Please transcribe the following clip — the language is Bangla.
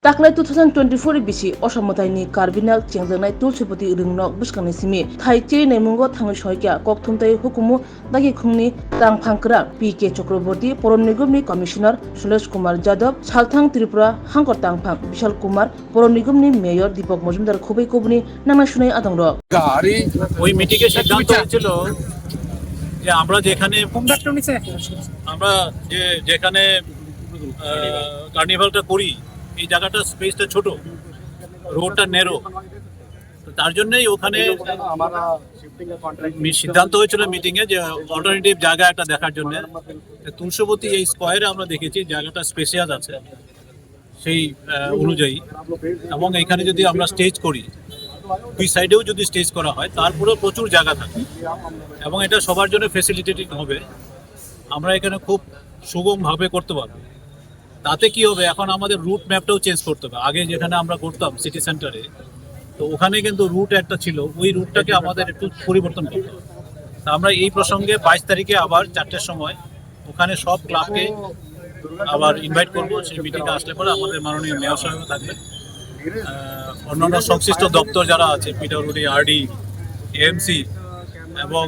Taklai 2024 bisi osamothaini karbinal chengjangnai tulsipoti ringnok bwskangni simi thai chei naimungo thangai soikya kokthumtai hukumu dagi khungni tangphangkra PK Chakraborty Poron Nigomni Commissioner Suresh Kumar Jadab Salthang Tripura Hangkor Tangphang Bishal Kumar Poron Nigomni Mayor Deepak Majumdar খুবই কবনি নানা শুনাই আদংর ওই মিটিংয়ে সিদ্ধান্ত হয়েছিল যে আমরা যেখানে কার্নিভালটা করি এই জায়গাটা স্পেসটা ছোট, রোডটা নেরো, তো তার জন্যই ওখানে সিদ্ধান্ত হয়েছিল মিটিংয়ে যে অল্টারনেটিভ জায়গা একটা দেখার জন্য তুলসীবতী এই স্কোয়ারে আমরা দেখেছি জায়গাটা স্পেশিয়াস আছে সেই অনুযায়ী, এবং এখানে যদি আমরা স্টেজ করি দুই সাইডেও যদি স্টেজ করা হয় তারপরেও প্রচুর জায়গা থাকে এবং এটা সবার জন্য ফ্যাসিলিটেটেড হবে। আমরা এখানে খুব সুগমভাবে করতে পারবো। তাতে কি হবে, এখন আমাদের রুট ম্যাপটাও চেঞ্জ করতে হবে। আগে যেখানে আমরা করতাম সিটি সেন্টারে, তো ওখানে কিন্তু রুট একটা ছিল, ওই রুটটাকে আমাদের একটু পরিবর্তন করতে হবে। তা আমরা এই প্রসঙ্গে 22 তারিখে আবার 4টের সময় ওখানে সব ক্লাবকে আবার ইনভাইট করবো। সেই মিটিংয়ে আসলে পরে আমাদের মাননীয় মেয়র সাহেব থাকবেন, অন্যান্য সংশ্লিষ্ট দপ্তর যারা আছে, পিডব্লিউডি, আরডি, এএমসি এবং